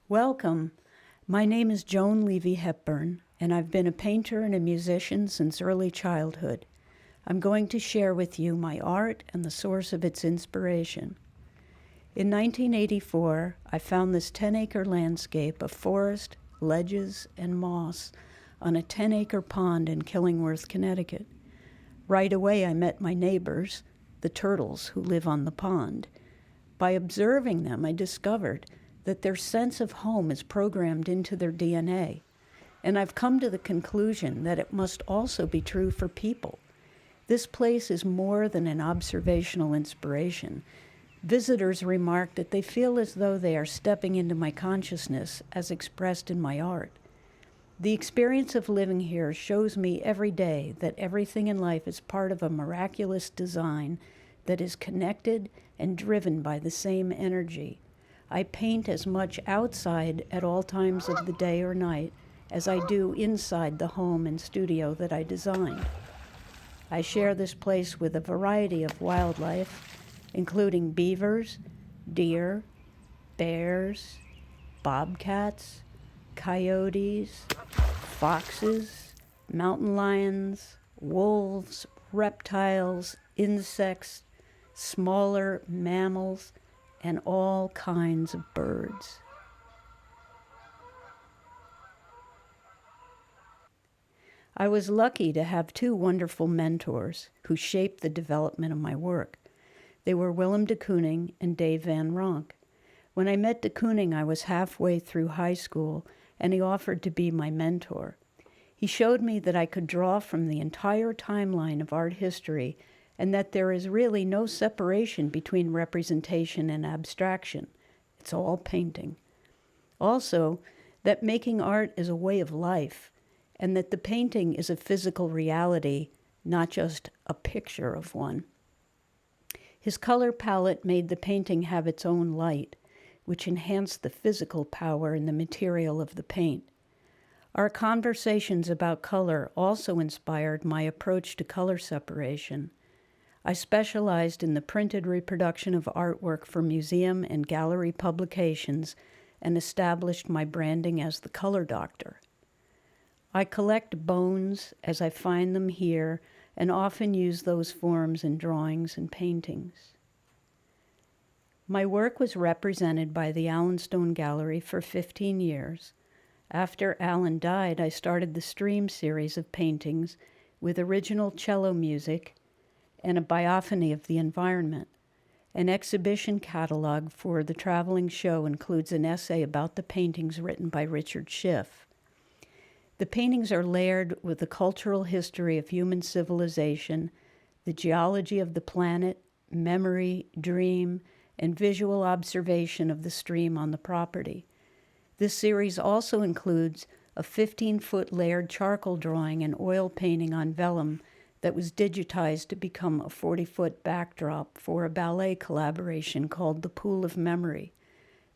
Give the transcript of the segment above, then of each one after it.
Welcome. My name is Joan Levy Hepburn, and I've been a painter and a musician since early childhood. I'm going to share with you my art and the source of its inspiration. In 1984, I found this 10-acre landscape of forest, ledges, and moss on a 10-acre pond in Killingworth, Connecticut. Right away, I met my neighbors, the turtles who live on the pond. By observing them, I discovered that their sense of home is programmed into their DNA. And I've come to the conclusion that it must also be true for people. This place is more than an observational inspiration. Visitors remark that they feel as though they are stepping into my consciousness as expressed in my art. The experience of living here shows me every day that everything in life is part of a miraculous design that is connected and driven by the same energy. I paint as much outside at all times of the day or night as I do inside the home and studio that I designed. I share this place with a variety of wildlife, including beavers, deer, bears, bobcats, coyotes, foxes, mountain lions, wolves, reptiles, insects, smaller mammals, and all kinds of birds. I was lucky to have two wonderful mentors who shaped the development of my work. They were Willem de Kooning and Dave Van Ronk. When I met de Kooning, I was halfway through high school, and he offered to be my mentor. He showed me that I could draw from the entire timeline of art history and that there is really no separation between representation and abstraction. It's all painting. Also, that making art is a way of life, and that the painting is a physical reality, not just a picture of one. His color palette made the painting have its own light, which enhanced the physical power and the material of the paint. Our conversations about color also inspired my approach to color separation. I specialized in the printed reproduction of artwork for museum and gallery publications and established my branding as the color doctor. I collect bones as I find them here and often use those forms in drawings and paintings. My work was represented by the Allen Stone Gallery for 15 years. After Allen died, I started the Stream series of paintings with original cello music and a biophony of the environment. An exhibition catalog for the traveling show includes an essay about the paintings written by Richard Schiff. The paintings are layered with the cultural history of human civilization, the geology of the planet, memory, dream, and visual observation of the stream on the property. This series also includes a 15-foot layered charcoal drawing and oil painting on vellum that was digitized to become a 40-foot backdrop for a ballet collaboration called The Pool of Memory.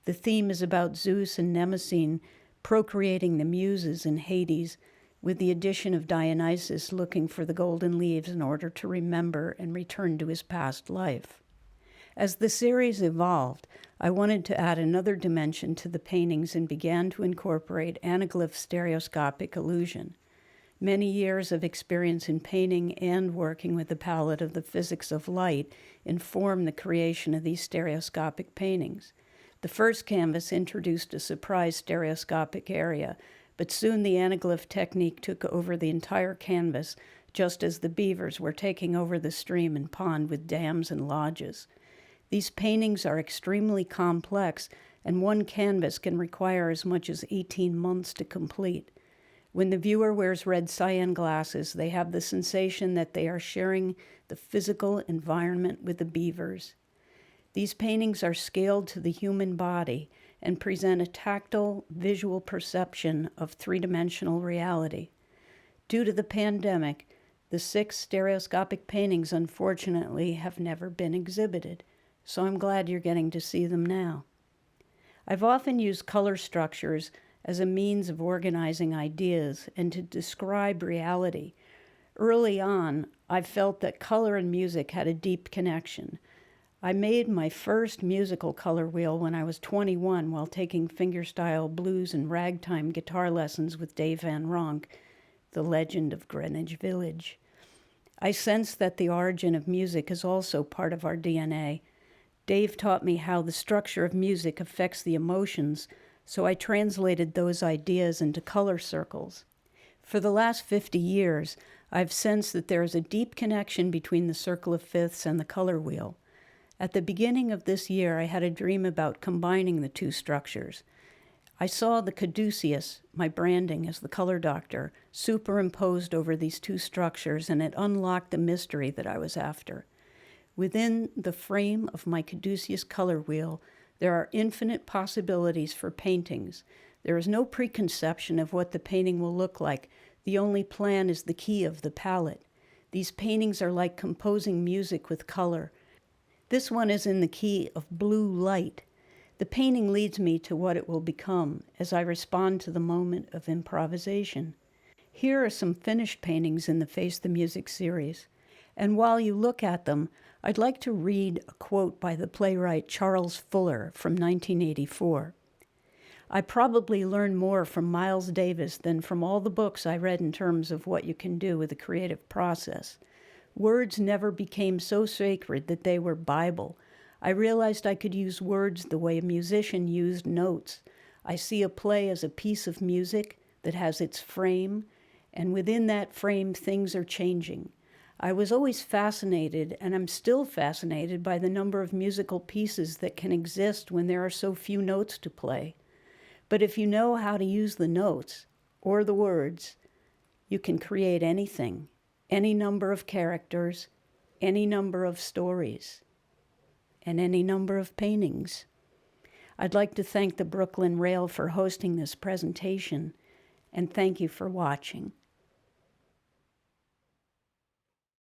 The theme is about Zeus and Mnemosyne procreating the muses in Hades, with the addition of Dionysus looking for the golden leaves in order to remember and return to his past life. As the series evolved, I wanted to add another dimension to the paintings and began to incorporate anaglyph stereoscopic illusion. Many years of experience in painting and working with the palette of the physics of light informed the creation of these stereoscopic paintings. The first canvas introduced a surprise stereoscopic area, but soon the anaglyph technique took over the entire canvas, just as the beavers were taking over the stream and pond with dams and lodges. These paintings are extremely complex, and one canvas can require as much as 18 months to complete. When the viewer wears red cyan glasses, they have the sensation that they are sharing the physical environment with the beavers. These paintings are scaled to the human body and present a tactile, visual perception of three-dimensional reality. Due to the pandemic, the 6 stereoscopic paintings, unfortunately, have never been exhibited, so I'm glad you're getting to see them now. I've often used color structures as a means of organizing ideas and to describe reality. Early on, I felt that color and music had a deep connection. I made my first musical color wheel when I was 21 while taking fingerstyle blues and ragtime guitar lessons with Dave Van Ronk, the legend of Greenwich Village. I sense that the origin of music is also part of our DNA. Dave taught me how the structure of music affects the emotions, so I translated those ideas into color circles. For the last 50 years, I've sensed that there is a deep connection between the circle of fifths and the color wheel. At the beginning of this year, I had a dream about combining the two structures. I saw the caduceus, my branding as the color doctor, superimposed over these two structures, and it unlocked the mystery that I was after. Within the frame of my caduceus color wheel, there are infinite possibilities for paintings. There is no preconception of what the painting will look like. The only plan is the key of the palette. These paintings are like composing music with color. This one is in the key of blue light. The painting leads me to what it will become as I respond to the moment of improvisation. Here are some finished paintings in the Face the Music series. And while you look at them, I'd like to read a quote by the playwright Charles Fuller from 1984. I probably learned more from Miles Davis than from all the books I read in terms of what you can do with a creative process. Words never became so sacred that they were Bible. I realized I could use words the way a musician used notes. I see a play as a piece of music that has its frame, and within that frame things are changing. I was always fascinated, and I'm still fascinated by the number of musical pieces that can exist when there are so few notes to play. But if you know how to use the notes, or the words, you can create anything, any number of characters, any number of stories, and any number of paintings. I'd like to thank the Brooklyn Rail for hosting this presentation, and thank you for watching.